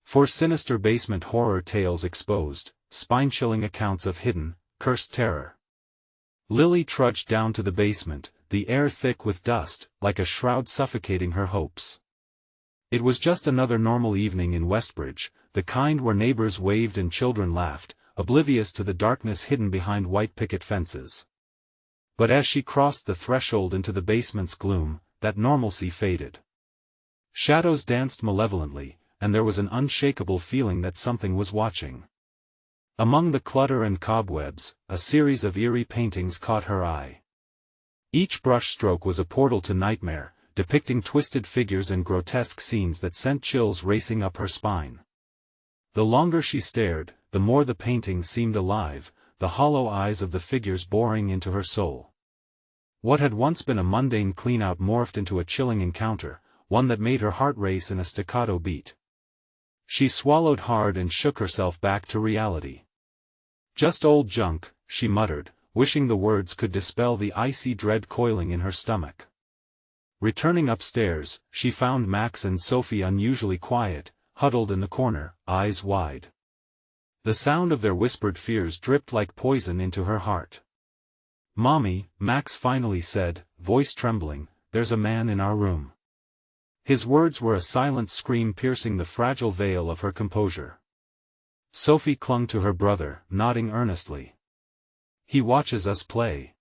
For Sinister basement horror tales exposed, spine-chilling accounts of hidden, cursed terror. Lily trudged down to the basement, the air thick with dust, like a shroud suffocating her hopes. It was just another normal evening in Westbridge, the kind where neighbors waved and children laughed, oblivious to the darkness hidden behind white picket fences. But as she crossed the threshold into the basement's gloom, that normalcy faded. Shadows danced malevolently, and there was an unshakable feeling that something was watching. Among the clutter and cobwebs, a series of eerie paintings caught her eye. Each brushstroke was a portal to nightmare, depicting twisted figures and grotesque scenes that sent chills racing up her spine. The longer she stared, the more the paintings seemed alive, the hollow eyes of the figures boring into her soul. What had once been a mundane clean-out morphed into a chilling encounter, one that made her heart race in a staccato beat. She swallowed hard and shook herself back to reality. "Just old junk," she muttered, wishing the words could dispel the icy dread coiling in her stomach. Returning upstairs, she found Max and Sophie unusually quiet, huddled in the corner, eyes wide. The sound of their whispered fears dripped like poison into her heart. "Mommy," Max finally said, voice trembling, "there's a man in our room." His words were a silent scream piercing the fragile veil of her composure. Sophie clung to her brother, nodding earnestly. "He watches us play."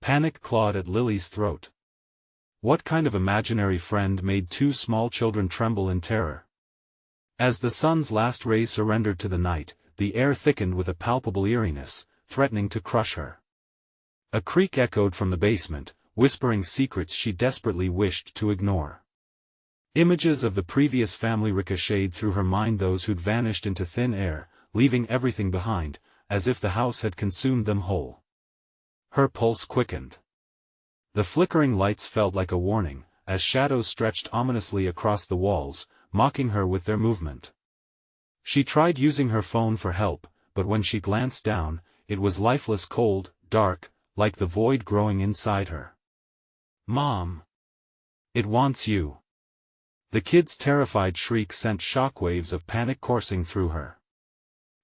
Panic clawed at Lily's throat. What kind of imaginary friend made two small children tremble in terror? As the sun's last rays surrendered to the night, the air thickened with a palpable eeriness, threatening to crush her. A creak echoed from the basement, whispering secrets she desperately wished to ignore. Images of the previous family ricocheted through her mind, those who'd vanished into thin air, leaving everything behind, as if the house had consumed them whole. Her pulse quickened. The flickering lights felt like a warning, as shadows stretched ominously across the walls, mocking her with their movement. She tried using her phone for help, but when she glanced down, it was lifeless, cold, dark, like the void growing inside her. "Mom! It wants you!" The kid's terrified shriek sent shockwaves of panic coursing through her.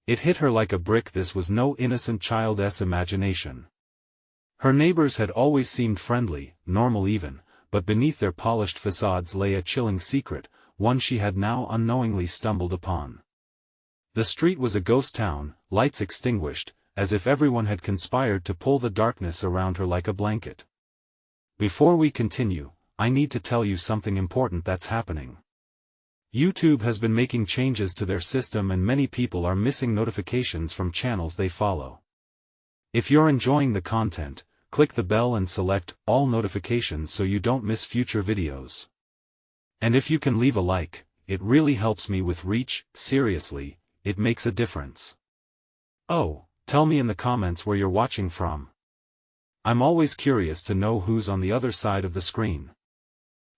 It hit her like a brick. This was no innocent child's imagination. Her neighbors had always seemed friendly, normal even, but beneath their polished facades lay a chilling secret, one she had now unknowingly stumbled upon. The street was a ghost town, lights extinguished, as if everyone had conspired to pull the darkness around her like a blanket. Before we continue, I need to tell you something important that's happening. YouTube has been making changes to their system and many people are missing notifications from channels they follow. If you're enjoying the content, click the bell and select all notifications so you don't miss future videos. And if you can leave a like, it really helps me with reach. Seriously, it makes a difference. Oh, tell me in the comments where you're watching from. I'm always curious to know who's on the other side of the screen.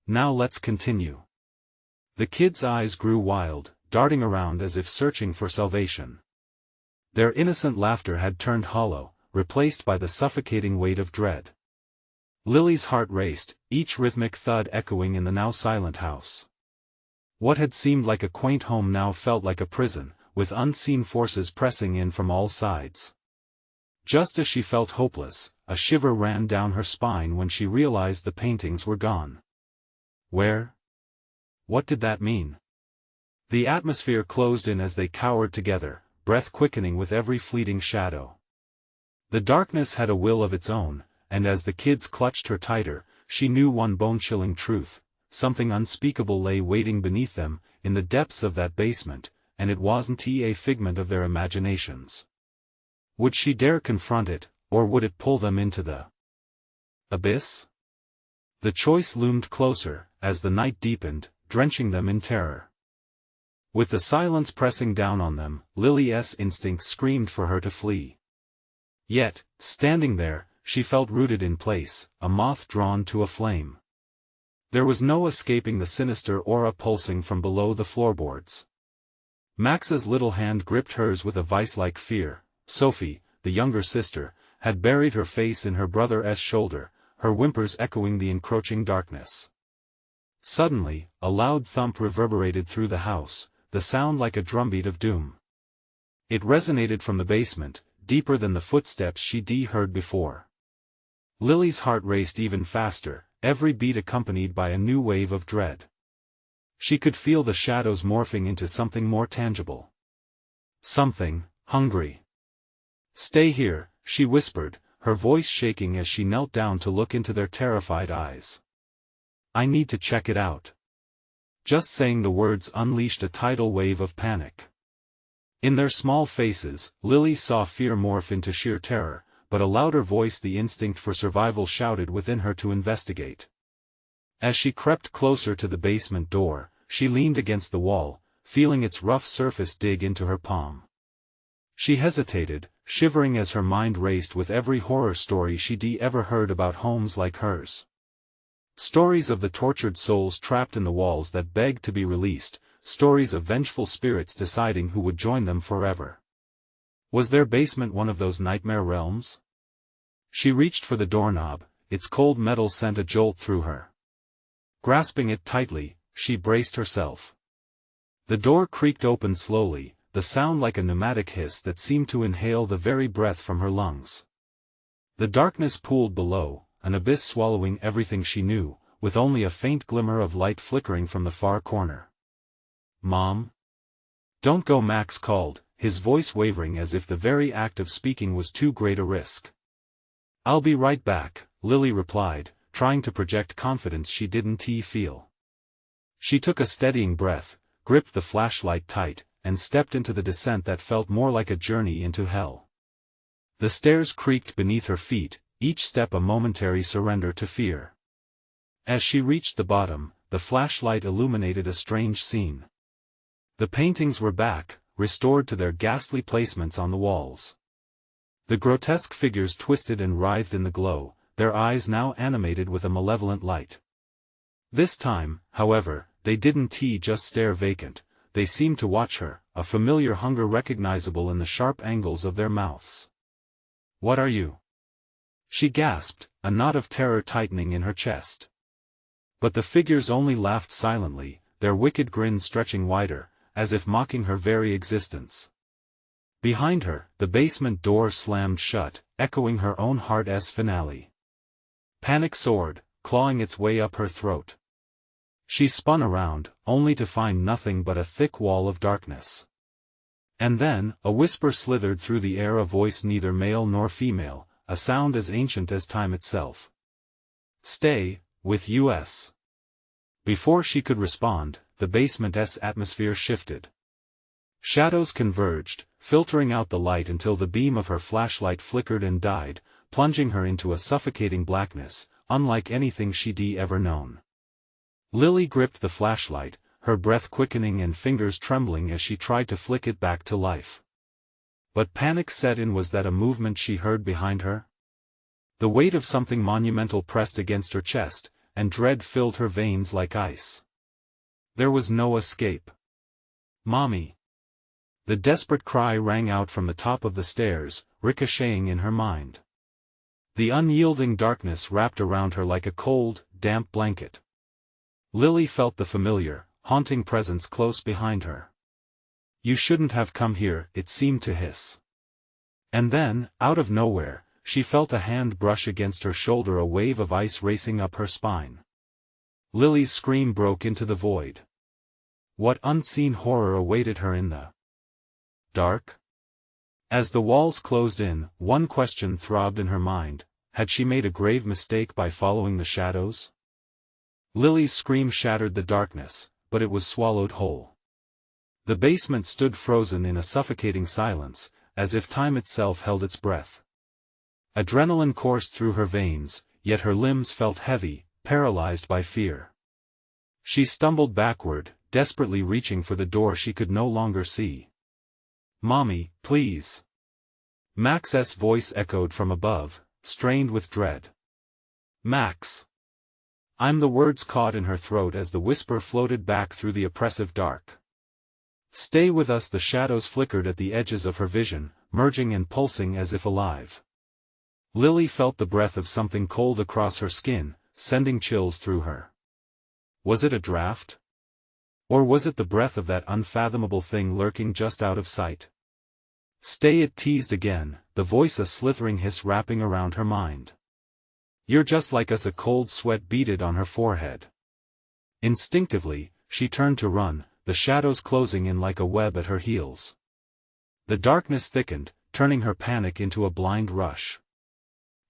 Now let's continue. The kids' eyes grew wild, darting around as if searching for salvation. Their innocent laughter had turned hollow, replaced by the suffocating weight of dread. Lily's heart raced, each rhythmic thud echoing in the now silent house. What had seemed like a quaint home now felt like a prison, with unseen forces pressing in from all sides. Just as she felt hopeless, a shiver ran down her spine when she realized the paintings were gone. Where? What did that mean? The atmosphere closed in as they cowered together, breath quickening with every fleeting shadow. The darkness had a will of its own, and as the kids clutched her tighter, she knew one bone-chilling truth: something unspeakable lay waiting beneath them, in the depths of that basement, and it wasn't a figment of their imaginations. Would she dare confront it, or would it pull them into the abyss? The choice loomed closer, as the night deepened, drenching them in terror. With the silence pressing down on them, Lily's instinct screamed for her to flee. Yet, standing there, she felt rooted in place, a moth drawn to a flame. There was no escaping the sinister aura pulsing from below the floorboards. Max's little hand gripped hers with a vice-like fear. Sophie, the younger sister, had buried her face in her brother's shoulder, her whimpers echoing the encroaching darkness. Suddenly, a loud thump reverberated through the house, the sound like a drumbeat of doom. It resonated from the basement, deeper than the footsteps she'd heard before. Lily's heart raced even faster, every beat accompanied by a new wave of dread. She could feel the shadows morphing into something more tangible. Something hungry. "Stay here," she whispered, her voice shaking as she knelt down to look into their terrified eyes. "I need to check it out." Just saying the words unleashed a tidal wave of panic. In their small faces, Lily saw fear morph into sheer terror, but a louder voice, the instinct for survival, shouted within her to investigate. As she crept closer to the basement door, she leaned against the wall, feeling its rough surface dig into her palm. She hesitated, shivering as her mind raced with every horror story she'd ever heard about homes like hers. Stories of the tortured souls trapped in the walls that begged to be released, stories of vengeful spirits deciding who would join them forever. Was their basement one of those nightmare realms? She reached for the doorknob, its cold metal sent a jolt through her. Grasping it tightly, she braced herself. The door creaked open slowly, the sound like a pneumatic hiss that seemed to inhale the very breath from her lungs. The darkness pooled below, an abyss swallowing everything she knew, with only a faint glimmer of light flickering from the far corner. "Mom?" "Don't go," Max called, his voice wavering as if the very act of speaking was too great a risk. "I'll be right back," Lily replied, trying to project confidence she didn't feel. She took a steadying breath, gripped the flashlight tight, and stepped into the descent that felt more like a journey into hell. The stairs creaked beneath her feet, each step a momentary surrender to fear. As she reached the bottom, the flashlight illuminated a strange scene. The paintings were back, restored to their ghastly placements on the walls. The grotesque figures twisted and writhed in the glow, their eyes now animated with a malevolent light. This time, however, they didn't just stare vacant, they seemed to watch her, a familiar hunger recognizable in the sharp angles of their mouths. "What are you?" she gasped, a knot of terror tightening in her chest. But the figures only laughed silently, their wicked grins stretching wider, as if mocking her very existence. Behind her, the basement door slammed shut, echoing her own heart's finale. Panic soared, clawing its way up her throat. She spun around, only to find nothing but a thick wall of darkness. And then, a whisper slithered through the air, a voice neither male nor female, a sound as ancient as time itself. "Stay, with us." Before she could respond, the basement's atmosphere shifted. Shadows converged, filtering out the light until the beam of her flashlight flickered and died, plunging her into a suffocating blackness, unlike anything she'd ever known. Lily gripped the flashlight, her breath quickening and fingers trembling as she tried to flick it back to life. But panic set in. Was that a movement she heard behind her? The weight of something monumental pressed against her chest, and dread filled her veins like ice. There was no escape. "Mommy!" The desperate cry rang out from the top of the stairs, ricocheting in her mind. The unyielding darkness wrapped around her like a cold, damp blanket. Lily felt the familiar, haunting presence close behind her. "You shouldn't have come here," it seemed to hiss. And then, out of nowhere, she felt a hand brush against her shoulder, a wave of ice racing up her spine. Lily's scream broke into the void. What unseen horror awaited her in the dark? As the walls closed in, one question throbbed in her mind: had she made a grave mistake by following the shadows? Lily's scream shattered the darkness, but it was swallowed whole. The basement stood frozen in a suffocating silence, as if time itself held its breath. Adrenaline coursed through her veins, yet her limbs felt heavy, paralyzed by fear. She stumbled backward, desperately reaching for the door she could no longer see. "Mommy, please!" Max's voice echoed from above, strained with dread. "Max!" The words caught in her throat as the whisper floated back through the oppressive dark. "Stay with us." The shadows flickered at the edges of her vision, merging and pulsing as if alive. Lily felt the breath of something cold across her skin, sending chills through her. Was it a draft? Or was it the breath of that unfathomable thing lurking just out of sight? "Stay," it teased again, the voice a slithering hiss wrapping around her mind. "You're just like us." A cold sweat beaded on her forehead. Instinctively, she turned to run, the shadows closing in like a web at her heels. The darkness thickened, turning her panic into a blind rush.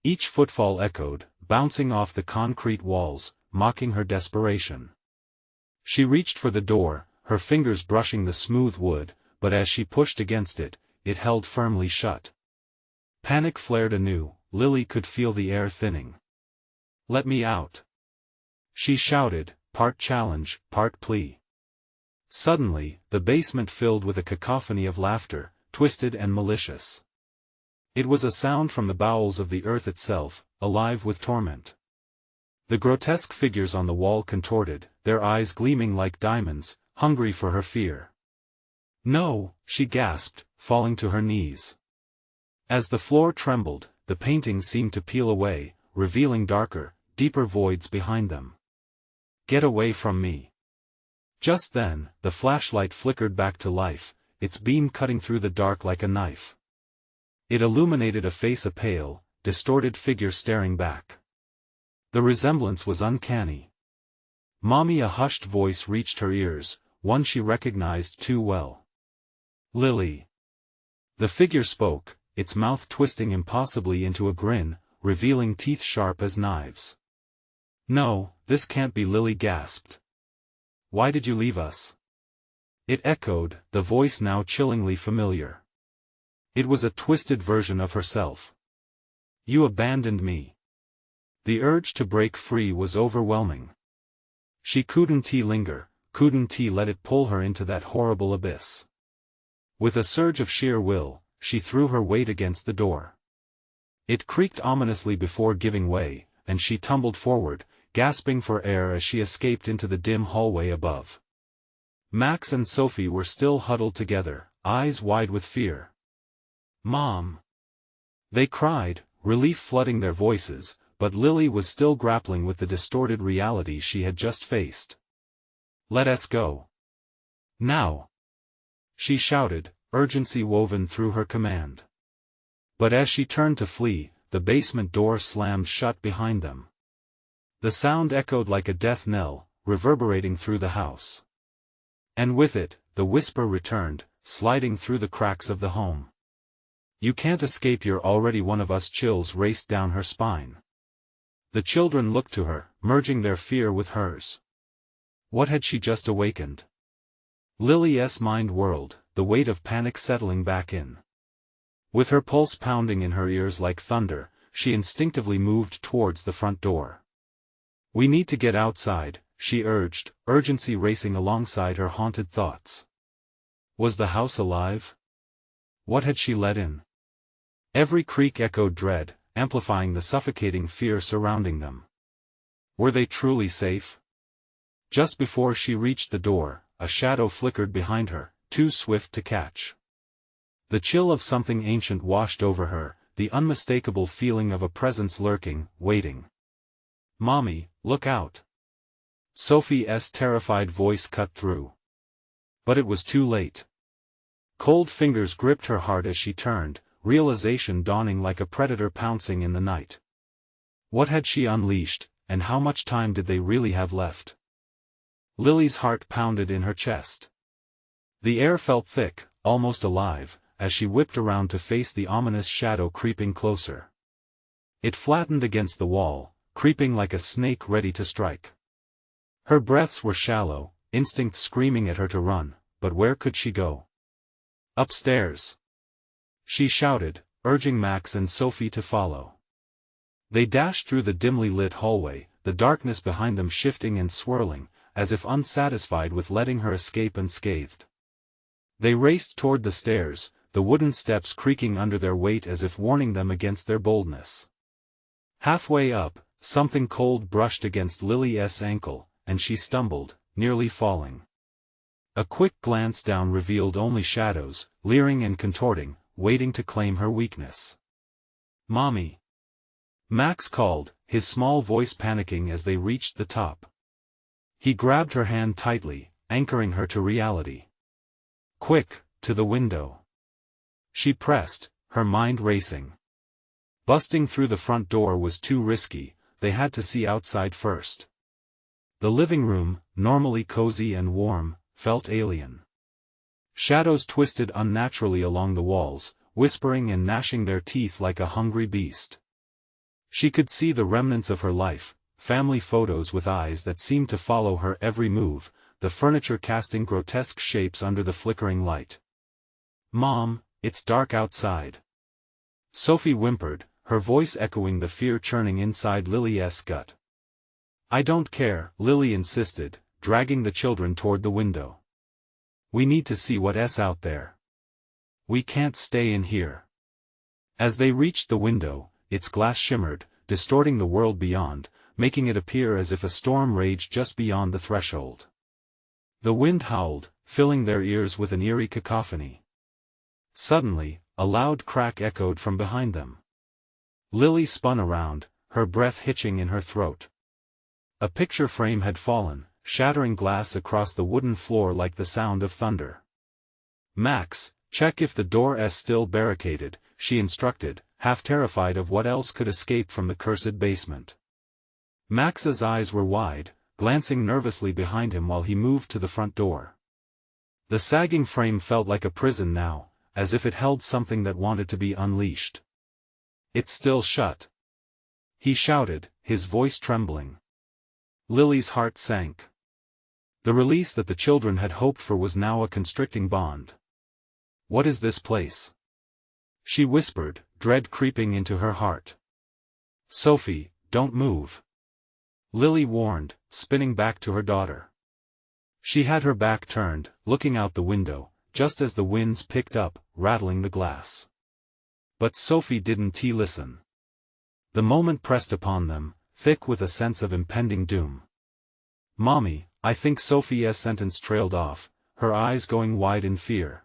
Each footfall echoed, bouncing off the concrete walls, mocking her desperation. She reached for the door, her fingers brushing the smooth wood, but as she pushed against it, it held firmly shut. Panic flared anew, Lily could feel the air thinning. "Let me out!" she shouted, part challenge, part plea. Suddenly, the basement filled with a cacophony of laughter, twisted and malicious. It was a sound from the bowels of the earth itself, alive with torment. The grotesque figures on the wall contorted, their eyes gleaming like diamonds, hungry for her fear. "No," she gasped, falling to her knees. As the floor trembled, the paintings seemed to peel away, revealing darker, deeper voids behind them. "Get away from me!" Just then, the flashlight flickered back to life, its beam cutting through the dark like a knife. It illuminated a face, a pale, distorted figure staring back. The resemblance was uncanny. "Mommy!" A hushed voice reached her ears, one she recognized too well. "Lily!" The figure spoke, its mouth twisting impossibly into a grin, revealing teeth sharp as knives. "No, this can't be," Lily gasped. "Why did you leave us?" It echoed, the voice now chillingly familiar. It was a twisted version of herself. "You abandoned me." The urge to break free was overwhelming. She couldn't linger, couldn't let it pull her into that horrible abyss. With a surge of sheer will, she threw her weight against the door. It creaked ominously before giving way, and she tumbled forward, gasping for air as she escaped into the dim hallway above. Max and Sophie were still huddled together, eyes wide with fear. "Mom!" they cried, relief flooding their voices, but Lily was still grappling with the distorted reality she had just faced. "Let us go. Now!" she shouted, urgency woven through her command. But as she turned to flee, the basement door slammed shut behind them. The sound echoed like a death knell, reverberating through the house. And with it, the whisper returned, sliding through the cracks of the home. "You can't escape, you're already one of us." Chills raced down her spine. The children looked to her, merging their fear with hers. What had she just awakened? Lily's mind whirled, the weight of panic settling back in. With her pulse pounding in her ears like thunder, she instinctively moved towards the front door. "We need to get outside," she urged, urgency racing alongside her haunted thoughts. Was the house alive? What had she let in? Every creak echoed dread, amplifying the suffocating fear surrounding them. Were they truly safe? Just before she reached the door, a shadow flickered behind her, too swift to catch. The chill of something ancient washed over her, the unmistakable feeling of a presence lurking, waiting. "Mommy, look out!" Sophie's terrified voice cut through. But it was too late. Cold fingers gripped her heart as she turned, realization dawning like a predator pouncing in the night. What had she unleashed, and how much time did they really have left? Lily's heart pounded in her chest. The air felt thick, almost alive, as she whipped around to face the ominous shadow creeping closer. It flattened against the wall, creeping like a snake ready to strike. Her breaths were shallow, instinct screaming at her to run, but where could she go? "Upstairs!" she shouted, urging Max and Sophie to follow. They dashed through the dimly lit hallway, the darkness behind them shifting and swirling, as if unsatisfied with letting her escape unscathed. They raced toward the stairs, the wooden steps creaking under their weight as if warning them against their boldness. Halfway up, something cold brushed against Lily's ankle, and she stumbled, nearly falling. A quick glance down revealed only shadows, leering and contorting, waiting to claim her weakness. "Mommy!" Max called, his small voice panicking as they reached the top. He grabbed her hand tightly, anchoring her to reality. Quick, to the window. She pressed, her mind racing. Busting through the front door was too risky, they had to see outside first. The living room, normally cozy and warm, felt alien. Shadows twisted unnaturally along the walls, whispering and gnashing their teeth like a hungry beast. She could see the remnants of her life, family photos with eyes that seemed to follow her every move, the furniture casting grotesque shapes under the flickering light. "Mom, it's dark outside." Sophie whimpered, her voice echoing the fear churning inside Lily's gut. "I don't care," Lily insisted, dragging the children toward the window. "We need to see what's out there. We can't stay in here." As they reached the window, its glass shimmered, distorting the world beyond, making it appear as if a storm raged just beyond the threshold. The wind howled, filling their ears with an eerie cacophony. Suddenly, a loud crack echoed from behind them. Lily spun around, her breath hitching in her throat. A picture frame had fallen, shattering glass across the wooden floor like the sound of thunder. "Max, check if the door's still barricaded," she instructed, half terrified of what else could escape from the cursed basement. Max's eyes were wide, glancing nervously behind him while he moved to the front door. The sagging frame felt like a prison now, as if it held something that wanted to be unleashed. "It's still shut," he shouted, his voice trembling. Lily's heart sank. The release that the children had hoped for was now a constricting bond. "What is this place?" she whispered, dread creeping into her heart. "Sophie, don't move," Lily warned, spinning back to her daughter. She had her back turned, looking out the window, just as the winds picked up, rattling the glass. But Sophie didn't listen. The moment pressed upon them, thick with a sense of impending doom. "Mommy," I think Sophie's sentence trailed off, her eyes going wide in fear.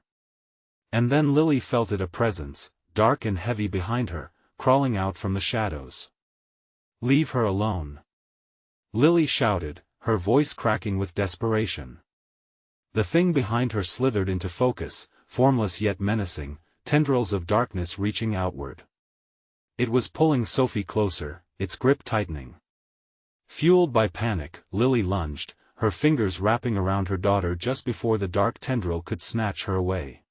And then Lily felt it, a presence, dark and heavy behind her, crawling out from the shadows. "Leave her alone," Lily shouted, her voice cracking with desperation. The thing behind her slithered into focus, formless yet menacing, tendrils of darkness reaching outward. It was pulling Sophie closer, its grip tightening. Fueled by panic, Lily lunged, her fingers wrapping around her daughter just before the dark tendril could snatch her away.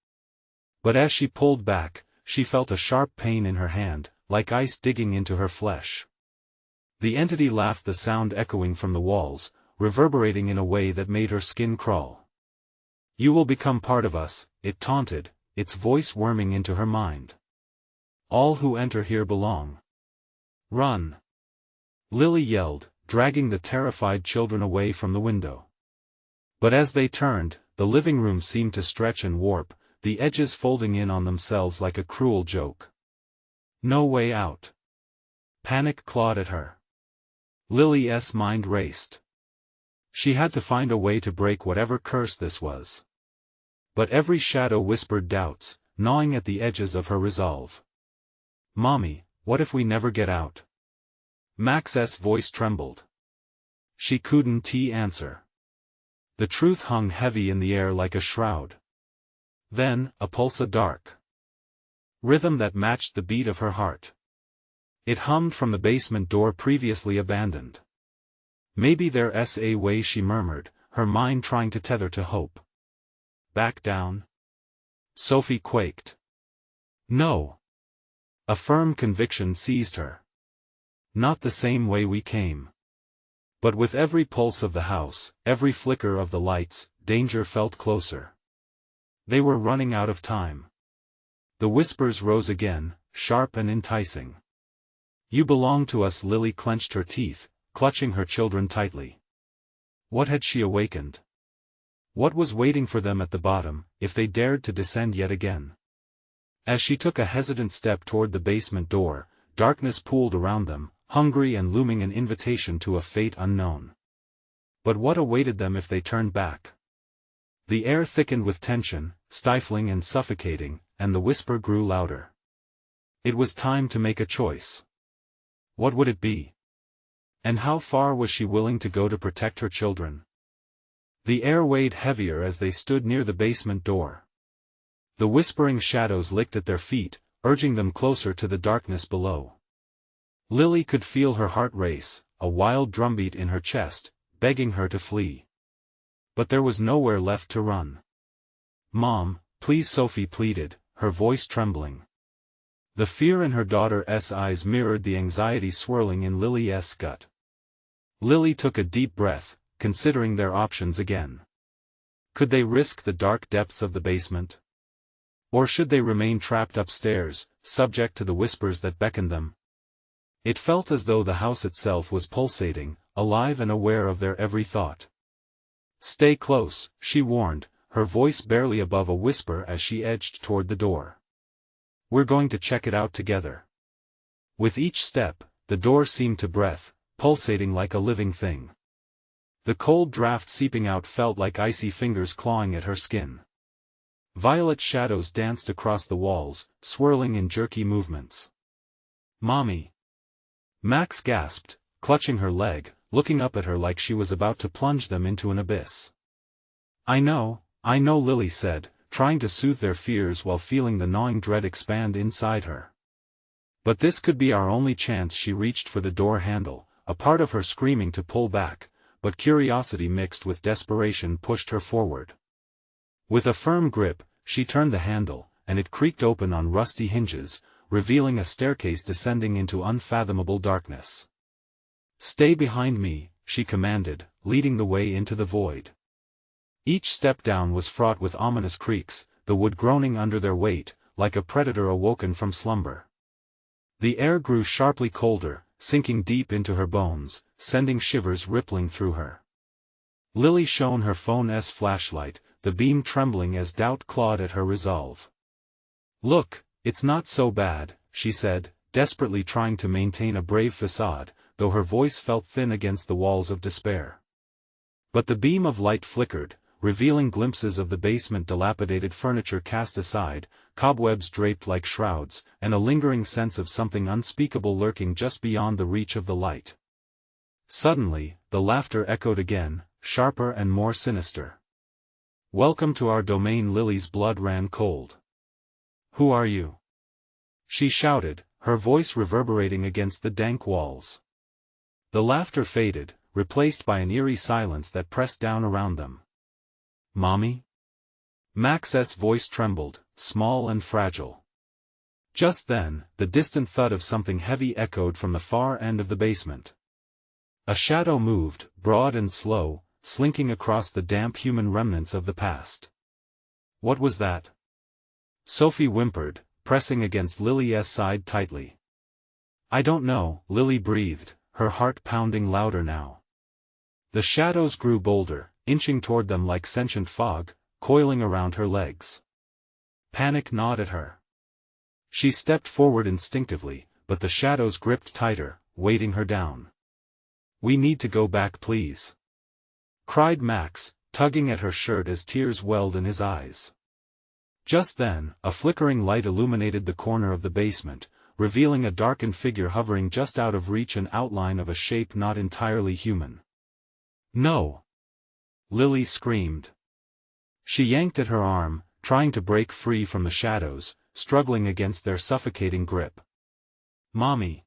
But as she pulled back, she felt a sharp pain in her hand, like ice digging into her flesh. The entity laughed, the sound echoing from the walls, reverberating in a way that made her skin crawl. "You will become part of us," it taunted, its voice worming into her mind. "All who enter here belong. Run!" Lily yelled, dragging the terrified children away from the window. But as they turned, the living room seemed to stretch and warp, the edges folding in on themselves like a cruel joke. No way out. Panic clawed at her. Lily's mind raced. She had to find a way to break whatever curse this was. But every shadow whispered doubts, gnawing at the edges of her resolve. "Mommy, what if we never get out?" Max's voice trembled. She couldn't answer. The truth hung heavy in the air like a shroud. Then, a pulse, a dark rhythm that matched the beat of her heart. It hummed from the basement door previously abandoned. "Maybe there's a way," she murmured, her mind trying to tether to hope. "Back down?" Sophie quaked. "No." A firm conviction seized her. "Not the same way we came." But with every pulse of the house, every flicker of the lights, danger felt closer. They were running out of time. The whispers rose again, sharp and enticing. "You belong to us." Lily clenched her teeth, clutching her children tightly. What had she awakened? What was waiting for them at the bottom, if they dared to descend yet again? As she took a hesitant step toward the basement door, darkness pooled around them, hungry and looming, an invitation to a fate unknown. But what awaited them if they turned back? The air thickened with tension, stifling and suffocating, and the whisper grew louder. It was time to make a choice. What would it be? And how far was she willing to go to protect her children? The air weighed heavier as they stood near the basement door. The whispering shadows licked at their feet, urging them closer to the darkness below. Lily could feel her heart race, a wild drumbeat in her chest, begging her to flee. But there was nowhere left to run. "Mom, please," Sophie pleaded, her voice trembling. The fear in her daughter's eyes mirrored the anxiety swirling in Lily's gut. Lily took a deep breath, considering their options again. Could they risk the dark depths of the basement? Or should they remain trapped upstairs, subject to the whispers that beckoned them? It felt as though the house itself was pulsating, alive and aware of their every thought. "Stay close," she warned, her voice barely above a whisper as she edged toward the door. "We're going to check it out together." With each step, the door seemed to breathe, pulsating like a living thing. The cold draft seeping out felt like icy fingers clawing at her skin. Violet shadows danced across the walls, swirling in jerky movements. "Mommy!" Max gasped, clutching her leg, looking up at her like she was about to plunge them into an abyss. I know," Lily said, trying to soothe their fears while feeling the gnawing dread expand inside her. "But this could be our only chance." She reached for the door handle, a part of her screaming to pull back, but curiosity mixed with desperation pushed her forward. With a firm grip, she turned the handle, and it creaked open on rusty hinges, revealing a staircase descending into unfathomable darkness. "Stay behind me," she commanded, leading the way into the void. Each step down was fraught with ominous creaks, the wood groaning under their weight, like a predator awoken from slumber. The air grew sharply colder, sinking deep into her bones, sending shivers rippling through her. Lily shone her phone's flashlight, the beam trembling as doubt clawed at her resolve. "Look, it's not so bad," she said, desperately trying to maintain a brave facade, though her voice felt thin against the walls of despair. But the beam of light flickered, revealing glimpses of the basement, dilapidated furniture cast aside, cobwebs draped like shrouds, and a lingering sense of something unspeakable lurking just beyond the reach of the light. Suddenly, the laughter echoed again, sharper and more sinister. "Welcome to our domain." Lily's blood ran cold. "Who are you?" she shouted, her voice reverberating against the dank walls. The laughter faded, replaced by an eerie silence that pressed down around them. "Mommy?" Max's voice trembled, small and fragile. Just then, the distant thud of something heavy echoed from the far end of the basement. A shadow moved, broad and slow, slinking across the damp human remnants of the past. "What was that?" Sophie whimpered, pressing against Lily's side tightly. "I don't know," Lily breathed, her heart pounding louder now. The shadows grew bolder, inching toward them like sentient fog, coiling around her legs. Panic gnawed at her. She stepped forward instinctively, but the shadows gripped tighter, weighting her down. "We need to go back, please," cried Max, tugging at her shirt as tears welled in his eyes. Just then, a flickering light illuminated the corner of the basement, revealing a darkened figure hovering just out of reach, an outline of a shape not entirely human. "No!" Lily screamed. She yanked at her arm, trying to break free from the shadows, struggling against their suffocating grip. "Mommy!"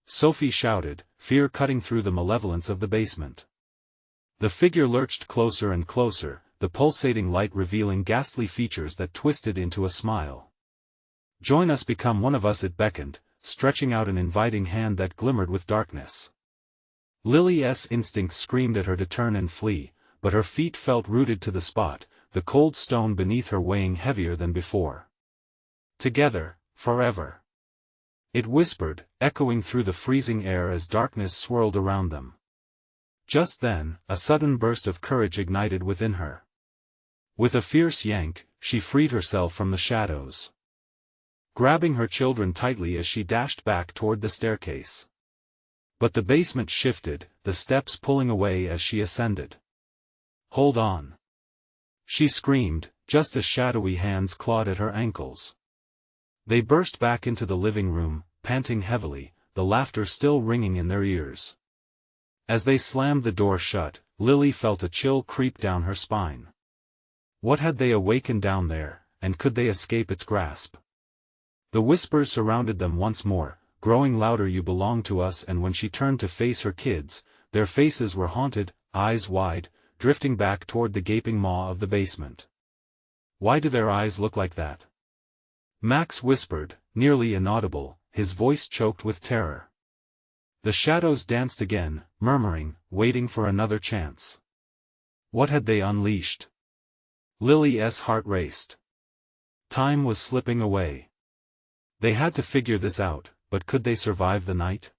Sophie shouted, fear cutting through the malevolence of the basement. The figure lurched closer and closer, the pulsating light revealing ghastly features that twisted into a smile. "Join us, become one of us," it beckoned, stretching out an inviting hand that glimmered with darkness. Lily's instincts screamed at her to turn and flee, but her feet felt rooted to the spot, the cold stone beneath her weighing heavier than before. "Together, forever," it whispered, echoing through the freezing air as darkness swirled around them. Just then, a sudden burst of courage ignited within her. With a fierce yank, she freed herself from the shadows, grabbing her children tightly as she dashed back toward the staircase. But the basement shifted, the steps pulling away as she ascended. "Hold on!" she screamed, just as shadowy hands clawed at her ankles. They burst back into the living room, panting heavily, the laughter still ringing in their ears. As they slammed the door shut, Lily felt a chill creep down her spine. What had they awakened down there, and could they escape its grasp? The whispers surrounded them once more, growing louder. "You belong to us." And when she turned to face her kids, their faces were haunted, eyes wide, drifting back toward the gaping maw of the basement. "Why do their eyes look like that?" Max whispered, nearly inaudible, his voice choked with terror. The shadows danced again, murmuring, waiting for another chance. What had they unleashed? Lily's heart raced. Time was slipping away. They had to figure this out, but could they survive the night?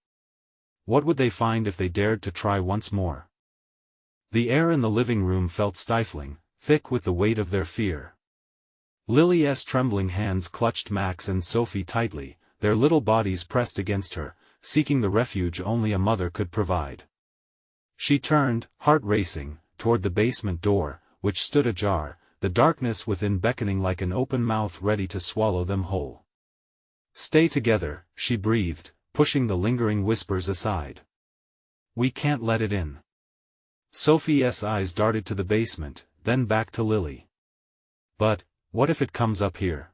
What would they find if they dared to try once more? The air in the living room felt stifling, thick with the weight of their fear. Lily's trembling hands clutched Max and Sophie tightly, their little bodies pressed against her, seeking the refuge only a mother could provide. She turned, heart racing, toward the basement door, which stood ajar, the darkness within beckoning like an open mouth ready to swallow them whole. "Stay together," she breathed, pushing the lingering whispers aside. "We can't let it in." Sophie's eyes darted to the basement, then back to Lily. "But, what if it comes up here?"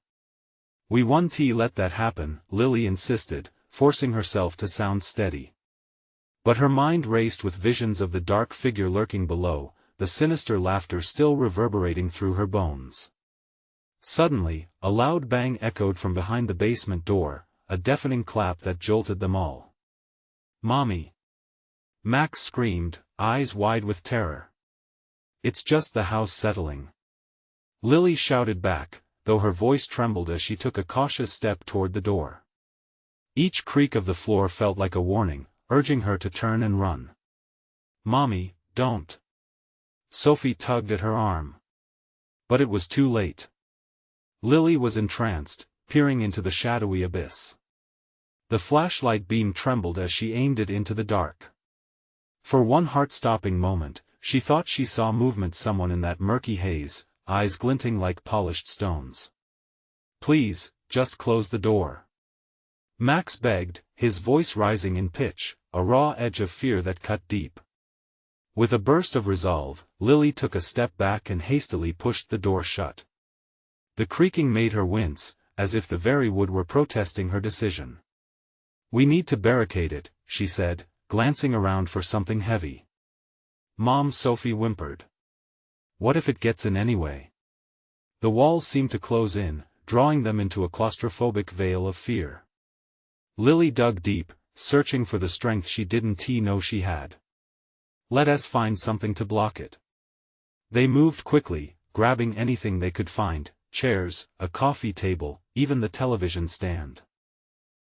"We won't let that happen," Lily insisted, forcing herself to sound steady. But her mind raced with visions of the dark figure lurking below, the sinister laughter still reverberating through her bones. Suddenly, a loud bang echoed from behind the basement door, a deafening clap that jolted them all. "Mommy!" Max screamed, eyes wide with terror. "It's just the house settling." Lily shouted back, though her voice trembled as she took a cautious step toward the door. Each creak of the floor felt like a warning, urging her to turn and run. "Mommy, don't." Sophie tugged at her arm. But it was too late. Lily was entranced, peering into the shadowy abyss. The flashlight beam trembled as she aimed it into the dark. For one heart-stopping moment, she thought she saw movement, someone in that murky haze, eyes glinting like polished stones. "Please, just close the door." Max begged, his voice rising in pitch, a raw edge of fear that cut deep. With a burst of resolve, Lily took a step back and hastily pushed the door shut. The creaking made her wince, as if the very wood were protesting her decision. "We need to barricade it," she said, glancing around for something heavy. "Mom," Sophie whimpered. "What if it gets in anyway?" The walls seemed to close in, drawing them into a claustrophobic veil of fear. Lily dug deep, searching for the strength she didn't know she had. "Let us find something to block it." They moved quickly, grabbing anything they could find, chairs, a coffee table, even the television stand.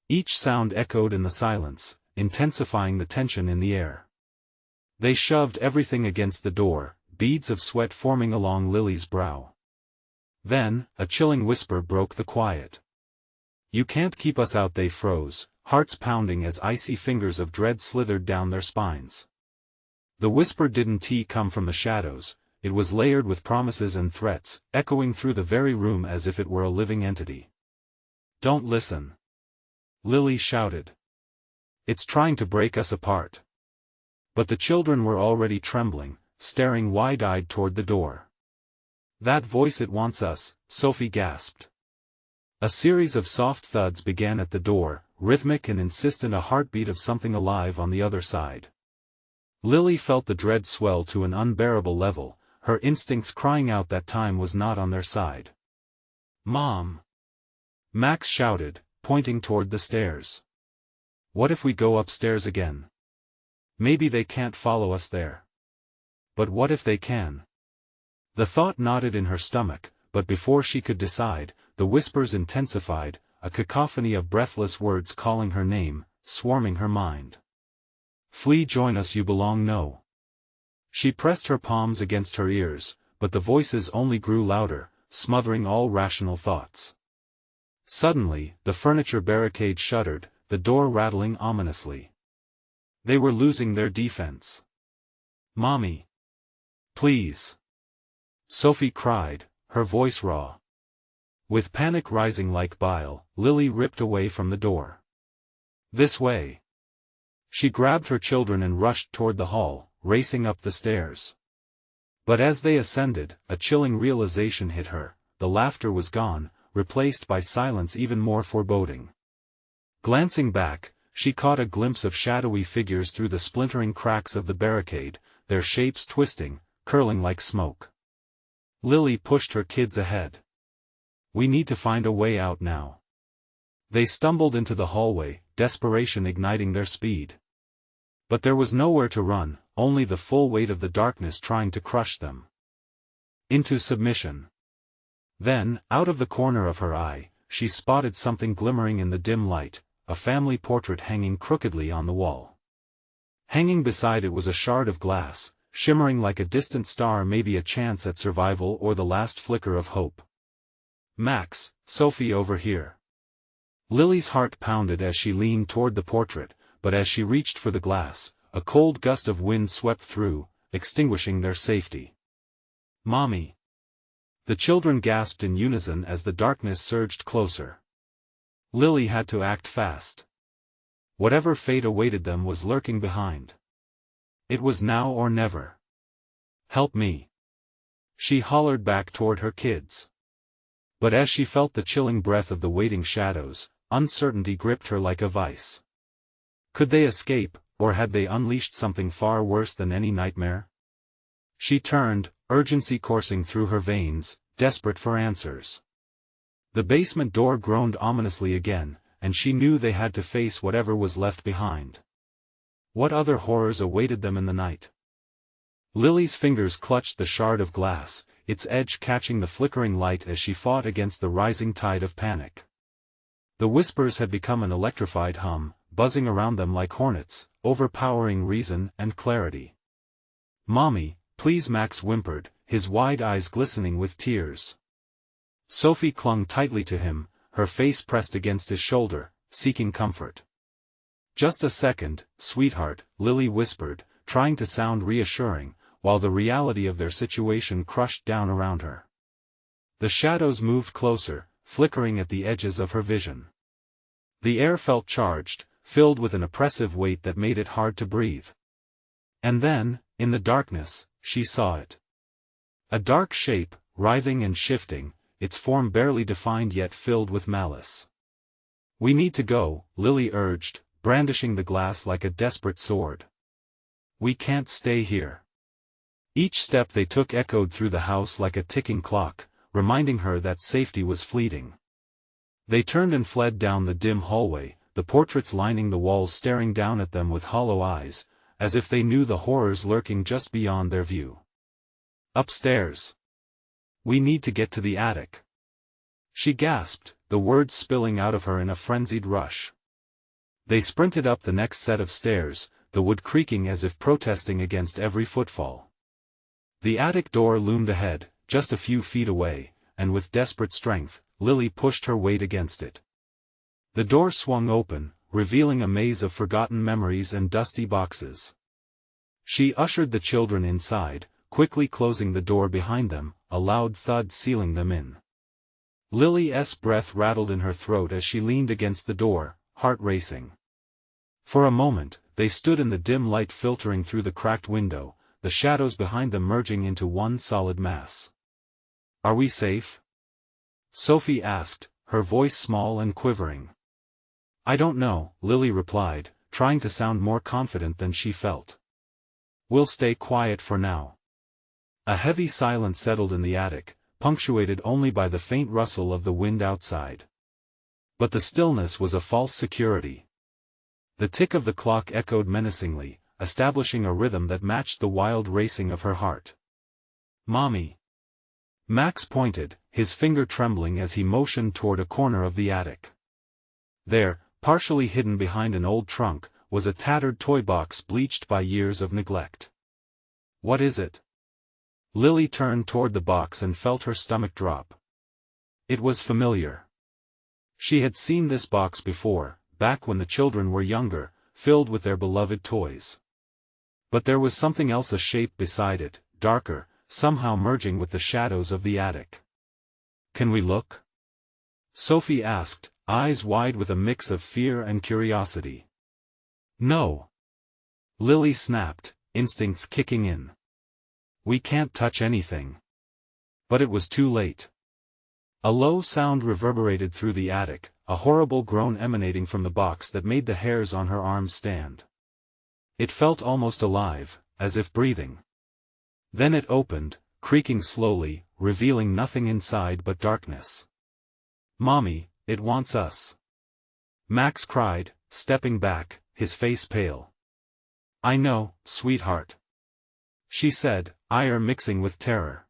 Each sound echoed in the silence, intensifying the tension in the air. They shoved everything against the door, beads of sweat forming along Lily's brow. Then, a chilling whisper broke the quiet. "You can't keep us out." They froze, hearts pounding as icy fingers of dread slithered down their spines. The whisper didn't come from the shadows, it was layered with promises and threats, echoing through the very room as if it were a living entity. "Don't listen!" Lily shouted. "It's trying to break us apart." But the children were already trembling, staring wide-eyed toward the door. "That voice, it wants us," Sophie gasped. A series of soft thuds began at the door, rhythmic and insistent, a heartbeat of something alive on the other side. Lily felt the dread swell to an unbearable level, her instincts crying out that time was not on their side. "Mom!" Max shouted, pointing toward the stairs. "What if we go upstairs again? Maybe they can't follow us there." "But what if they can?" The thought knotted in her stomach, but before she could decide, the whispers intensified, a cacophony of breathless words calling her name, swarming her mind. "Flee, join us, you belong." "No." She pressed her palms against her ears, but the voices only grew louder, smothering all rational thoughts. Suddenly, the furniture barricade shuddered, the door rattling ominously. They were losing their defense. "Mommy! Please!" Sophie cried, her voice raw. With panic rising like bile, Lily ripped away from the door. "This way!" She grabbed her children and rushed toward the hall, racing up the stairs. But as they ascended, a chilling realization hit her: the laughter was gone, replaced by silence even more foreboding. Glancing back, she caught a glimpse of shadowy figures through the splintering cracks of the barricade, their shapes twisting, curling like smoke. Lily pushed her kids ahead. "We need to find a way out now." They stumbled into the hallway, desperation igniting their speed. But there was nowhere to run, only the full weight of the darkness trying to crush them into submission. Then, out of the corner of her eye, she spotted something glimmering in the dim light, a family portrait hanging crookedly on the wall. Hanging beside it was a shard of glass, shimmering like a distant star, maybe a chance at survival or the last flicker of hope. "Max, Sophie over here." Lily's heart pounded as she leaned toward the portrait, but as she reached for the glass, a cold gust of wind swept through, extinguishing their safety. "Mommy!" The children gasped in unison as the darkness surged closer. Lily had to act fast. Whatever fate awaited them was lurking behind. It was now or never. "Help me!" she hollered back toward her kids. But as she felt the chilling breath of the waiting shadows, uncertainty gripped her like a vice. Could they escape, or had they unleashed something far worse than any nightmare? She turned, urgency coursing through her veins, desperate for answers. The basement door groaned ominously again, and she knew they had to face whatever was left behind. What other horrors awaited them in the night? Lily's fingers clutched the shard of glass, its edge catching the flickering light as she fought against the rising tide of panic. The whispers had become an electrified hum, buzzing around them like hornets, overpowering reason and clarity. "Mommy, please," Max whimpered, his wide eyes glistening with tears. Sophie clung tightly to him, her face pressed against his shoulder, seeking comfort. "Just a second, sweetheart," Lily whispered, trying to sound reassuring, while the reality of their situation crushed down around her. The shadows moved closer, flickering at the edges of her vision. The air felt charged, filled with an oppressive weight that made it hard to breathe. And then, in the darkness, she saw it. A dark shape, writhing and shifting, its form barely defined yet filled with malice. "We need to go," Lily urged, brandishing the glass like a desperate sword. "We can't stay here." Each step they took echoed through the house like a ticking clock, reminding her that safety was fleeting. They turned and fled down the dim hallway, the portraits lining the walls staring down at them with hollow eyes, as if they knew the horrors lurking just beyond their view. "Upstairs. We need to get to the attic." She gasped, the words spilling out of her in a frenzied rush. They sprinted up the next set of stairs, the wood creaking as if protesting against every footfall. The attic door loomed ahead, just a few feet away, and with desperate strength, Lily pushed her weight against it. The door swung open, revealing a maze of forgotten memories and dusty boxes. She ushered the children inside, quickly closing the door behind them, a loud thud sealing them in. Lily's breath rattled in her throat as she leaned against the door, heart racing. For a moment, they stood in the dim light filtering through the cracked window, the shadows behind them merging into one solid mass. "Are we safe?" Sophie asked, her voice small and quivering. "I don't know," Lily replied, trying to sound more confident than she felt. "We'll stay quiet for now." A heavy silence settled in the attic, punctuated only by the faint rustle of the wind outside. But the stillness was a false security. The tick of the clock echoed menacingly, establishing a rhythm that matched the wild racing of her heart. "Mommy." Max pointed, his finger trembling as he motioned toward a corner of the attic. There, partially hidden behind an old trunk, was a tattered toy box bleached by years of neglect. "What is it?" Lily turned toward the box and felt her stomach drop. It was familiar. She had seen this box before, back when the children were younger, filled with their beloved toys. But there was something else, a shape beside it, darker, somehow merging with the shadows of the attic. "Can we look?" Sophie asked, eyes wide with a mix of fear and curiosity. "No." Lily snapped, instincts kicking in. We can't touch anything. But it was too late. A low sound reverberated through the attic, a horrible groan emanating from the box that made the hairs on her arms stand. It felt almost alive, as if breathing. Then it opened, creaking slowly, revealing nothing inside but darkness. "Mommy, it wants us!" Max cried, stepping back, his face pale. "I know, sweetheart," she said, ire mixing with terror.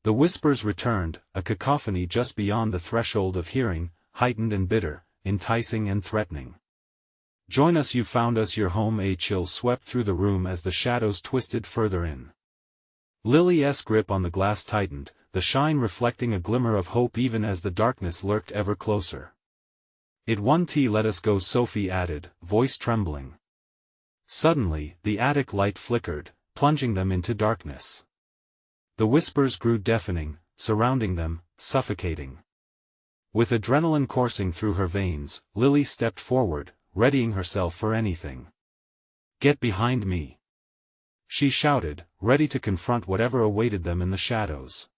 The whispers returned, a cacophony just beyond the threshold of hearing, heightened and bitter, enticing and threatening. "Join us, you found us your home." A chill swept through the room as the shadows twisted further in. Lily's grip on the glass tightened, the shine reflecting a glimmer of hope even as the darkness lurked ever closer. "It won't let us go," Sophie added, voice trembling. Suddenly, the attic light flickered, plunging them into darkness. The whispers grew deafening, surrounding them, suffocating. With adrenaline coursing through her veins, Lily stepped forward, readying herself for anything. "Get behind me!" she shouted, ready to confront whatever awaited them in the shadows.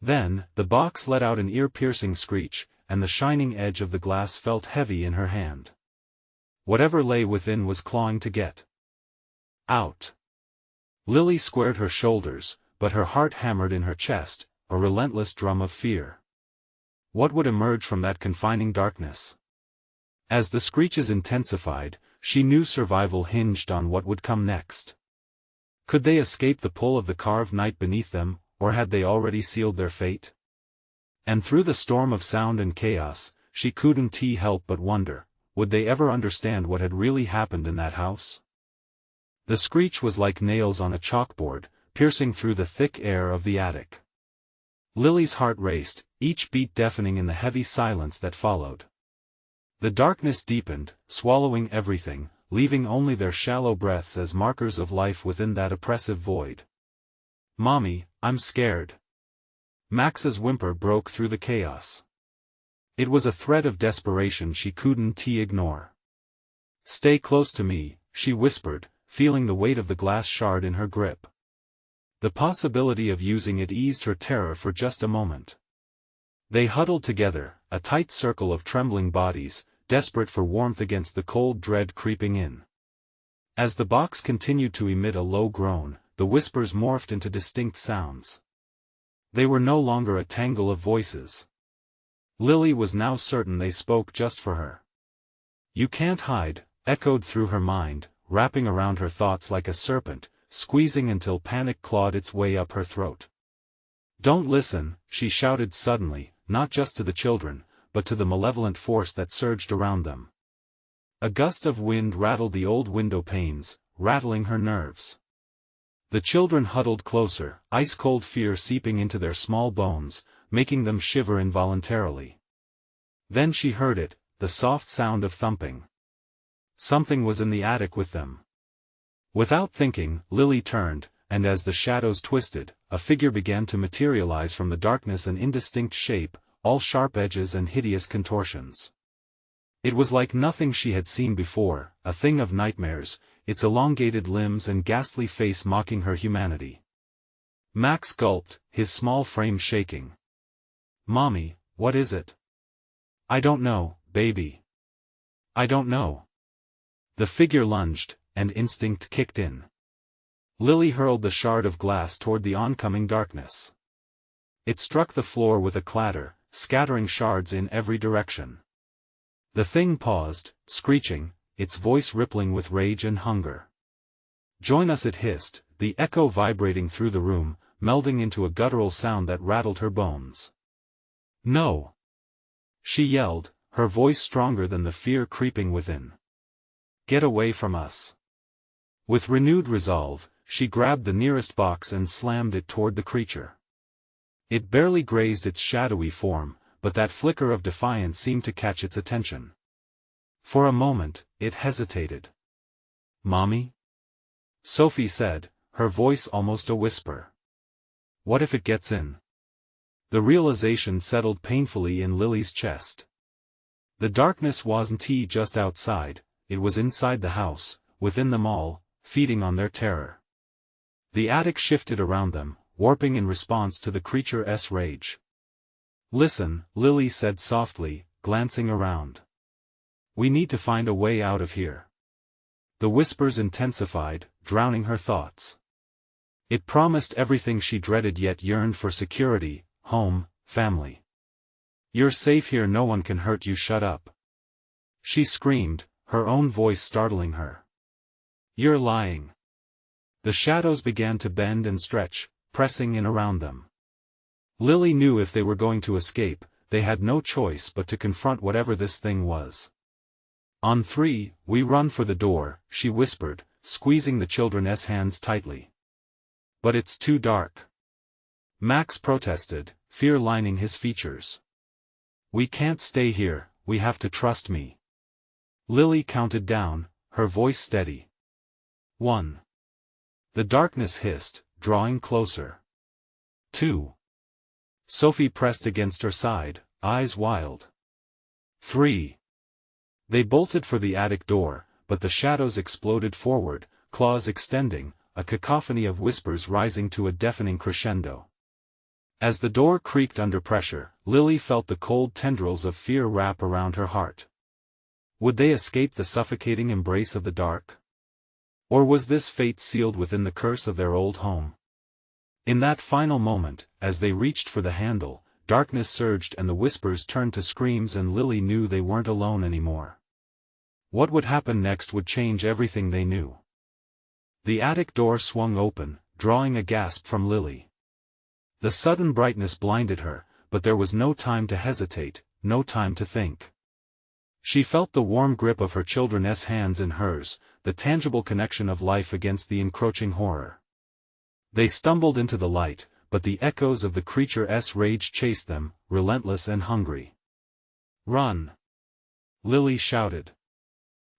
Then, the box let out an ear-piercing screech, and the shining edge of the glass felt heavy in her hand. Whatever lay within was clawing to get out. Lily squared her shoulders, but her heart hammered in her chest, a relentless drum of fear. What would emerge from that confining darkness? As the screeches intensified, she knew survival hinged on what would come next. Could they escape the pull of the carved night beneath them, or had they already sealed their fate? And through the storm of sound and chaos, she couldn't help but wonder, would they ever understand what had really happened in that house? The screech was like nails on a chalkboard, piercing through the thick air of the attic. Lily's heart raced, each beat deafening in the heavy silence that followed. The darkness deepened, swallowing everything, leaving only their shallow breaths as markers of life within that oppressive void. "Mommy, I'm scared." Max's whimper broke through the chaos. It was a threat of desperation she couldn't ignore. "Stay close to me," she whispered, feeling the weight of the glass shard in her grip. The possibility of using it eased her terror for just a moment. They huddled together, a tight circle of trembling bodies, desperate for warmth against the cold dread creeping in. As the box continued to emit a low groan, the whispers morphed into distinct sounds. They were no longer a tangle of voices. Lily was now certain they spoke just for her. "You can't hide," echoed through her mind, wrapping around her thoughts like a serpent, squeezing until panic clawed its way up her throat. "Don't listen," she shouted suddenly, not just to the children, but to the malevolent force that surged around them. A gust of wind rattled the old window panes, rattling her nerves. The children huddled closer, ice-cold fear seeping into their small bones, making them shiver involuntarily. Then she heard it, the soft sound of thumping. Something was in the attic with them. Without thinking, Lily turned, and as the shadows twisted, a figure began to materialize from the darkness, an indistinct shape, all sharp edges and hideous contortions. It was like nothing she had seen before, a thing of nightmares, its elongated limbs and ghastly face mocking her humanity. Max gulped, his small frame shaking. "Mommy, what is it?" "I don't know, baby. I don't know." The figure lunged, and instinct kicked in. Lily hurled the shard of glass toward the oncoming darkness. It struck the floor with a clatter, scattering shards in every direction. The thing paused, screeching, its voice rippling with rage and hunger. "Join us," it hissed, the echo vibrating through the room, melding into a guttural sound that rattled her bones. "No!" she yelled, her voice stronger than the fear creeping within. "Get away from us." With renewed resolve, she grabbed the nearest box and slammed it toward the creature. It barely grazed its shadowy form, but that flicker of defiance seemed to catch its attention. For a moment, it hesitated. "Mommy?" Sophie said, her voice almost a whisper. "What if it gets in?" The realization settled painfully in Lily's chest. The darkness wasn't just outside, it was inside the house, within them all, feeding on their terror. The attic shifted around them, warping in response to the creature's rage. "Listen," Lily said softly, glancing around. "We need to find a way out of here." The whispers intensified, drowning her thoughts. It promised everything she dreaded yet yearned for: security, home, family. "You're safe here, no one can hurt you, shut up," she screamed, her own voice startling her. "You're lying." The shadows began to bend and stretch, pressing in around them. Lily knew if they were going to escape, they had no choice but to confront whatever this thing was. "On three, we run for the door," she whispered, squeezing the children's hands tightly. "But it's too dark," Max protested, fear lining his features. "We can't stay here, we have to trust me." Lily counted down, her voice steady. 1. The darkness hissed, drawing closer. 2. Sophie pressed against her side, eyes wild. 3. They bolted for the attic door, but the shadows exploded forward, claws extending, a cacophony of whispers rising to a deafening crescendo. As the door creaked under pressure, Lily felt the cold tendrils of fear wrap around her heart. Would they escape the suffocating embrace of the dark? Or was this fate sealed within the curse of their old home? In that final moment, as they reached for the handle, darkness surged and the whispers turned to screams, and Lily knew they weren't alone anymore. What would happen next would change everything they knew. The attic door swung open, drawing a gasp from Lily. The sudden brightness blinded her, but there was no time to hesitate, no time to think. She felt the warm grip of her children's hands in hers, the tangible connection of life against the encroaching horror. They stumbled into the light, but the echoes of the creature's rage chased them, relentless and hungry. "Run!" Lily shouted.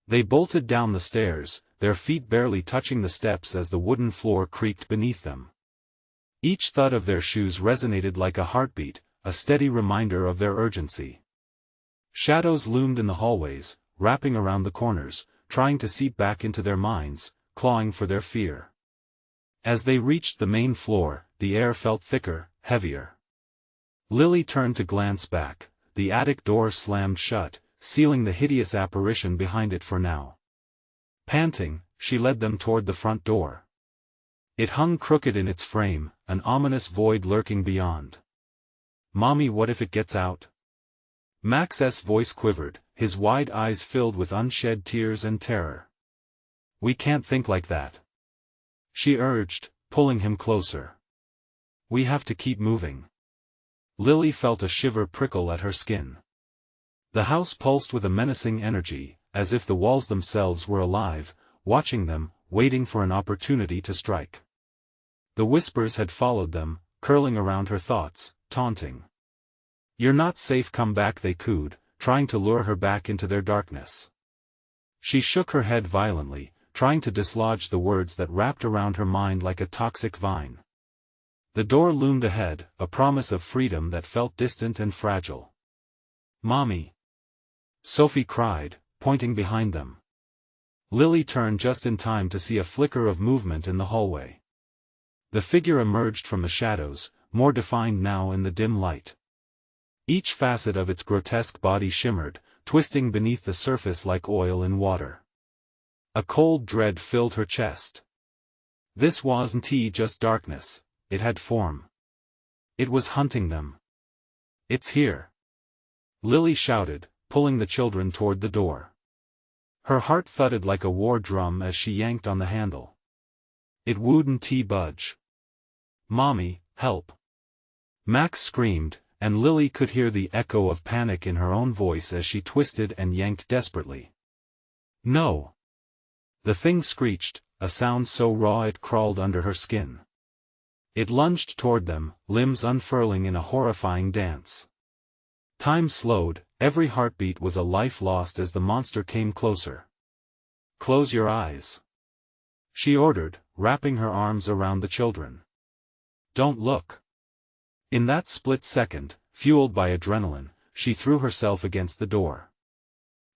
They bolted down the stairs, their feet barely touching the steps as the wooden floor creaked beneath them. Each thud of their shoes resonated like a heartbeat, a steady reminder of their urgency. Shadows loomed in the hallways, wrapping around the corners, trying to seep back into their minds, clawing for their fear. As they reached the main floor, the air felt thicker, heavier. Lily turned to glance back, the attic door slammed shut, sealing the hideous apparition behind it for now. Panting, she led them toward the front door. It hung crooked in its frame, an ominous void lurking beyond. "Mommy, what if it gets out?" Max's voice quivered, his wide eyes filled with unshed tears and terror. "We can't think like that," she urged, pulling him closer. "We have to keep moving." Lily felt a shiver prickle at her skin. The house pulsed with a menacing energy, as if the walls themselves were alive, watching them, waiting for an opportunity to strike. The whispers had followed them, curling around her thoughts, taunting. "You're not safe, come back," they cooed, trying to lure her back into their darkness. She shook her head violently, trying to dislodge the words that wrapped around her mind like a toxic vine. The door loomed ahead, a promise of freedom that felt distant and fragile. "Mommy!" Sophie cried, pointing behind them. Lily turned just in time to see a flicker of movement in the hallway. The figure emerged from the shadows, more defined now in the dim light. Each facet of its grotesque body shimmered, twisting beneath the surface like oil in water. A cold dread filled her chest. This wasn't just darkness, it had form. It was hunting them. "It's here!" Lily shouted, pulling the children toward the door. Her heart thudded like a war drum as she yanked on the handle. It wouldn't budge. "Mommy, help!" Max screamed, and Lily could hear the echo of panic in her own voice as she twisted and yanked desperately. "No!" The thing screeched, a sound so raw it crawled under her skin. It lunged toward them, limbs unfurling in a horrifying dance. Time slowed, every heartbeat was a life lost as the monster came closer. "Close your eyes," she ordered, wrapping her arms around the children. "Don't look." In that split second, fueled by adrenaline, she threw herself against the door.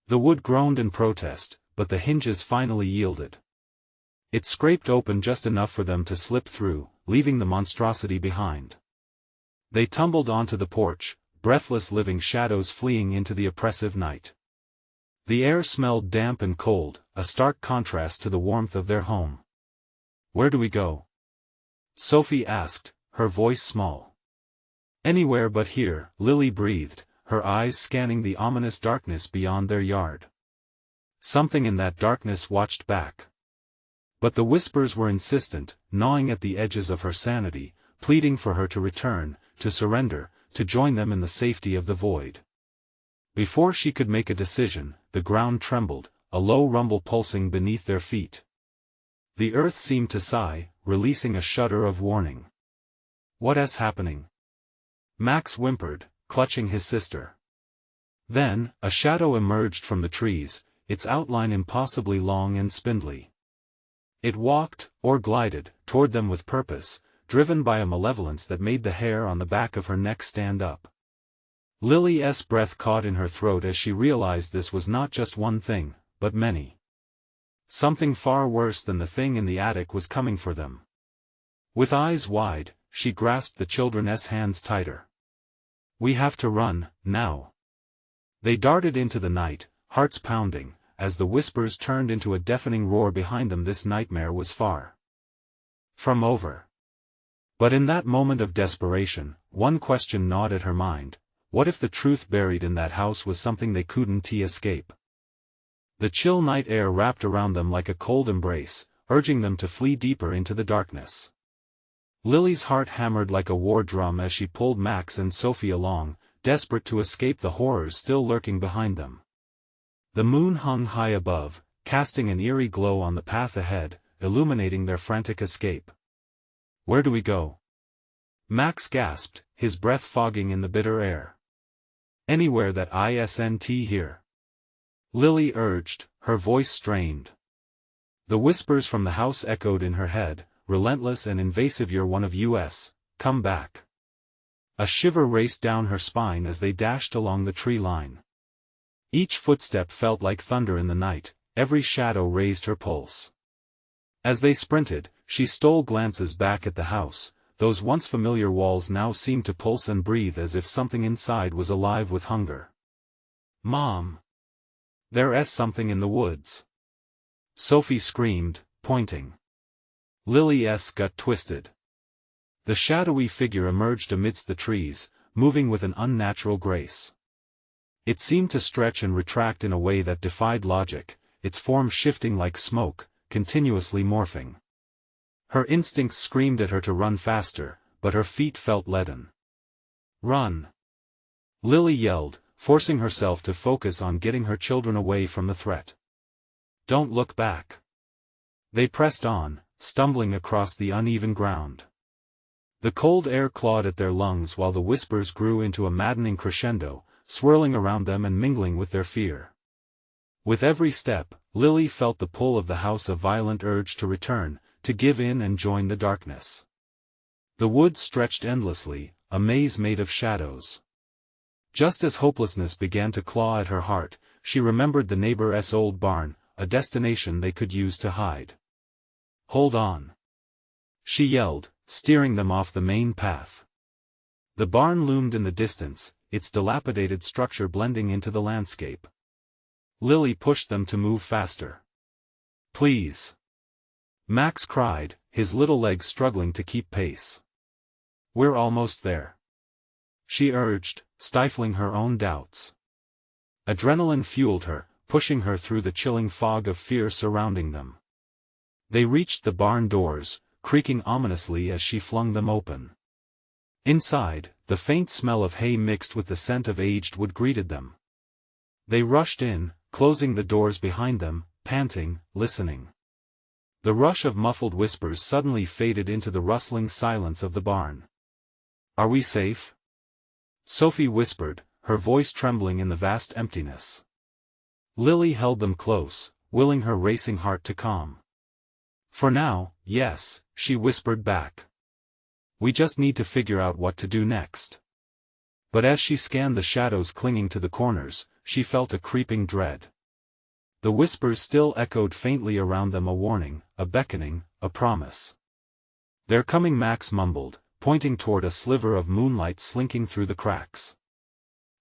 The wood groaned in protest, but the hinges finally yielded. It scraped open just enough for them to slip through, leaving the monstrosity behind. They tumbled onto the porch, breathless living shadows fleeing into the oppressive night. The air smelled damp and cold, a stark contrast to the warmth of their home. "Where do we go?" Sophie asked, her voice small. "Anywhere but here," Lily breathed, her eyes scanning the ominous darkness beyond their yard. Something in that darkness watched back. But the whispers were insistent, gnawing at the edges of her sanity, pleading for her to return, to surrender, to join them in the safety of the void. Before she could make a decision, the ground trembled, a low rumble pulsing beneath their feet. The earth seemed to sigh, releasing a shudder of warning. "What is happening?" Max whimpered, clutching his sister. Then, a shadow emerged from the trees, its outline impossibly long and spindly. It walked, or glided, toward them with purpose, driven by a malevolence that made the hair on the back of her neck stand up. Lily's breath caught in her throat as she realized this was not just one thing, but many. Something far worse than the thing in the attic was coming for them. With eyes wide, she grasped the children's hands tighter. "We have to run, now." They darted into the night, hearts pounding, as the whispers turned into a deafening roar behind them. This nightmare was far from over. But in that moment of desperation, one question gnawed at her mind: what if the truth buried in that house was something they couldn't escape? The chill night air wrapped around them like a cold embrace, urging them to flee deeper into the darkness. Lily's heart hammered like a war drum as she pulled Max and Sophie along, desperate to escape the horrors still lurking behind them. The moon hung high above, casting an eerie glow on the path ahead, illuminating their frantic escape. "Where do we go?" Max gasped, his breath fogging in the bitter air. "Anywhere that isn't here," Lily urged, her voice strained. The whispers from the house echoed in her head, relentless and invasive. "You're one of us, come back." A shiver raced down her spine as they dashed along the tree line. Each footstep felt like thunder in the night, every shadow raised her pulse. As they sprinted, she stole glances back at the house. Those once familiar walls now seemed to pulse and breathe as if something inside was alive with hunger. "Mom! There's something in the woods!" Sophie screamed, pointing. Lily's gut twisted. The shadowy figure emerged amidst the trees, moving with an unnatural grace. It seemed to stretch and retract in a way that defied logic, its form shifting like smoke, continuously morphing. Her instincts screamed at her to run faster, but her feet felt leaden. "Run!" Lily yelled, forcing herself to focus on getting her children away from the threat. "Don't look back." They pressed on, stumbling across the uneven ground. The cold air clawed at their lungs while the whispers grew into a maddening crescendo, swirling around them and mingling with their fear. With every step, Lily felt the pull of the house, a violent urge to return, to give in and join the darkness. The woods stretched endlessly, a maze made of shadows. Just as hopelessness began to claw at her heart, she remembered the neighbor's old barn, a destination they could use to hide. "Hold on!" she yelled, steering them off the main path. The barn loomed in the distance, its dilapidated structure blending into the landscape. Lily pushed them to move faster. "Please!" Max cried, his little legs struggling to keep pace. "We're almost there," she urged, stifling her own doubts. Adrenaline fueled her, pushing her through the chilling fog of fear surrounding them. They reached the barn doors, creaking ominously as she flung them open. Inside, the faint smell of hay mixed with the scent of aged wood greeted them. They rushed in, closing the doors behind them, panting, listening. The rush of muffled whispers suddenly faded into the rustling silence of the barn. "Are we safe?" Sophie whispered, her voice trembling in the vast emptiness. Lily held them close, willing her racing heart to calm. "For now, yes," she whispered back. "We just need to figure out what to do next." But as she scanned the shadows clinging to the corners, she felt a creeping dread. The whispers still echoed faintly around them, a warning, a beckoning, a promise. "They're coming," Max mumbled, pointing toward a sliver of moonlight slinking through the cracks.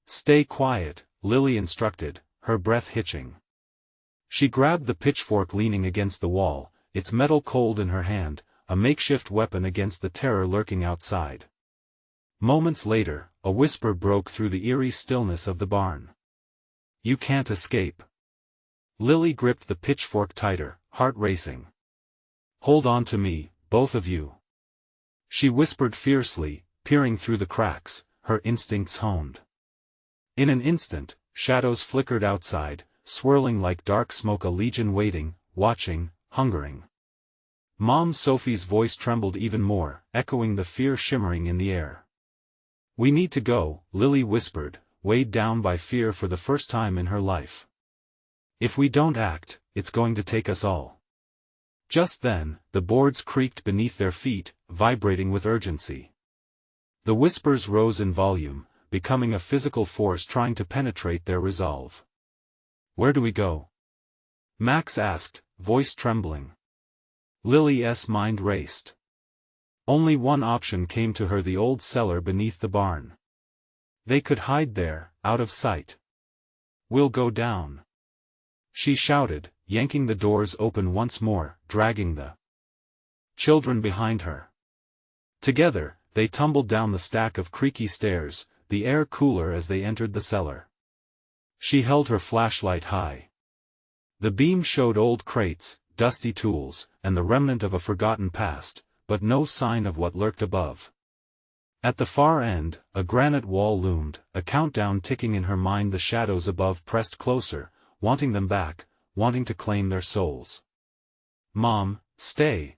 "Stay quiet," Lily instructed, her breath hitching. She grabbed the pitchfork leaning against the wall, its metal cold in her hand, a makeshift weapon against the terror lurking outside. Moments later, a whisper broke through the eerie stillness of the barn. "You can't escape." Lily gripped the pitchfork tighter, heart racing. "Hold on to me, both of you," she whispered fiercely, peering through the cracks, her instincts honed. In an instant, shadows flickered outside, swirling like dark smoke, a legion waiting, watching, hungering. Mom Sophie's voice trembled even more, echoing the fear shimmering in the air. "We need to go," Lily whispered, weighed down by fear for the first time in her life. "If we don't act, it's going to take us all." Just then, the boards creaked beneath their feet, vibrating with urgency. The whispers rose in volume, becoming a physical force trying to penetrate their resolve. "Where do we go?" Max asked, voice trembling. Lily's mind raced. Only one option came to her: the old cellar beneath the barn. They could hide there, out of sight. "We'll go down," she shouted, yanking the doors open once more, dragging the children behind her. Together, they tumbled down the stack of creaky stairs, the air cooler as they entered the cellar. She held her flashlight high. The beam showed old crates, dusty tools, and the remnant of a forgotten past, but no sign of what lurked above. At the far end, a granite wall loomed, a countdown ticking in her mind. The shadows above pressed closer, wanting them back, wanting to claim their souls. "Mom, stay,"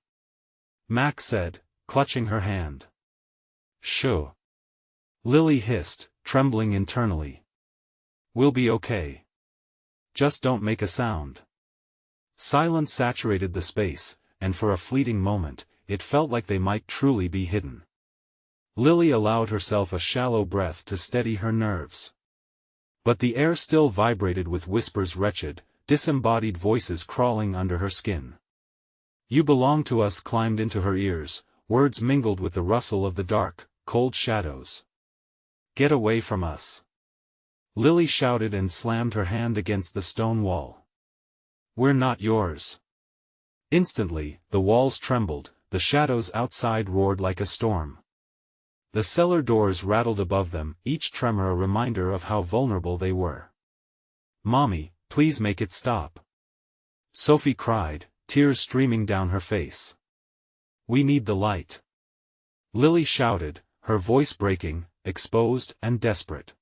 Max said, clutching her hand. "Shoo," Lily hissed, trembling internally. "We'll be okay. Just don't make a sound." Silence saturated the space, and for a fleeting moment, it felt like they might truly be hidden. Lily allowed herself a shallow breath to steady her nerves. But the air still vibrated with whispers, wretched, disembodied voices crawling under her skin. "You belong to us," climbed into her ears, words mingled with the rustle of the dark, cold shadows. "Get away from us," Lily shouted and slammed her hand against the stone wall. "We're not yours." Instantly, the walls trembled, the shadows outside roared like a storm. The cellar doors rattled above them, each tremor a reminder of how vulnerable they were. "Mommy, please make it stop," Sophie cried, tears streaming down her face. "We need the light," Lily shouted, her voice breaking, exposed and desperate.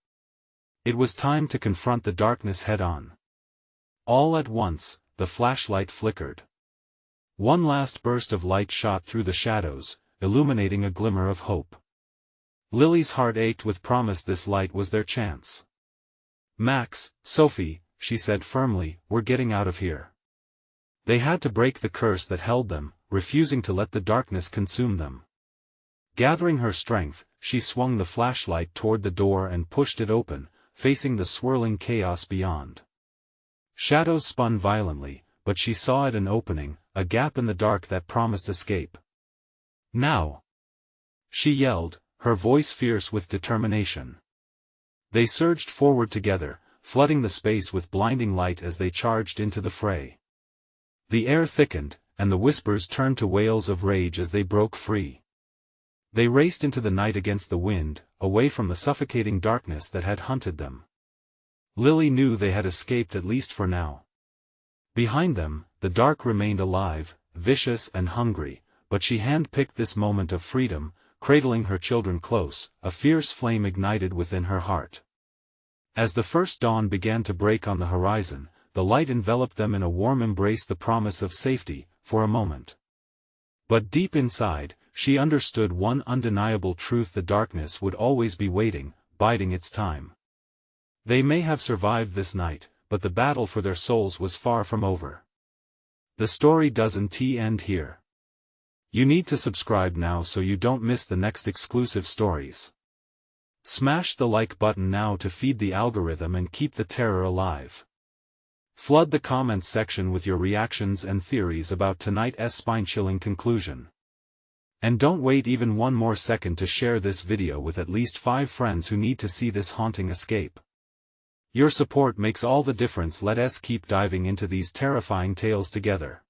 It was time to confront the darkness head-on. All at once, the flashlight flickered. One last burst of light shot through the shadows, illuminating a glimmer of hope. Lily's heart ached with promise. This light was their chance. "Max, Sophie," she said firmly, "we're getting out of here." They had to break the curse that held them, refusing to let the darkness consume them. Gathering her strength, she swung the flashlight toward the door and pushed it open, facing the swirling chaos beyond. Shadows spun violently, but she saw it: an opening, a gap in the dark that promised escape. "Now!" she yelled, her voice fierce with determination. They surged forward together, flooding the space with blinding light as they charged into the fray. The air thickened, and the whispers turned to wails of rage as they broke free. They raced into the night against the wind, away from the suffocating darkness that had hunted them. Lily knew they had escaped, at least for now. Behind them, the dark remained alive, vicious and hungry, but she hand-picked this moment of freedom, cradling her children close, a fierce flame ignited within her heart. As the first dawn began to break on the horizon, the light enveloped them in a warm embrace, the promise of safety, for a moment. But deep inside, she understood one undeniable truth: the darkness would always be waiting, biding its time. They may have survived this night, but the battle for their souls was far from over. The story doesn't end here. You need to subscribe now so you don't miss the next exclusive stories. Smash the like button now to feed the algorithm and keep the terror alive. Flood the comments section with your reactions and theories about tonight's spine-chilling conclusion. And don't wait even one more second to share this video with at least 5 friends who need to see this haunting escape. Your support makes all the difference. Let us keep diving into these terrifying tales together.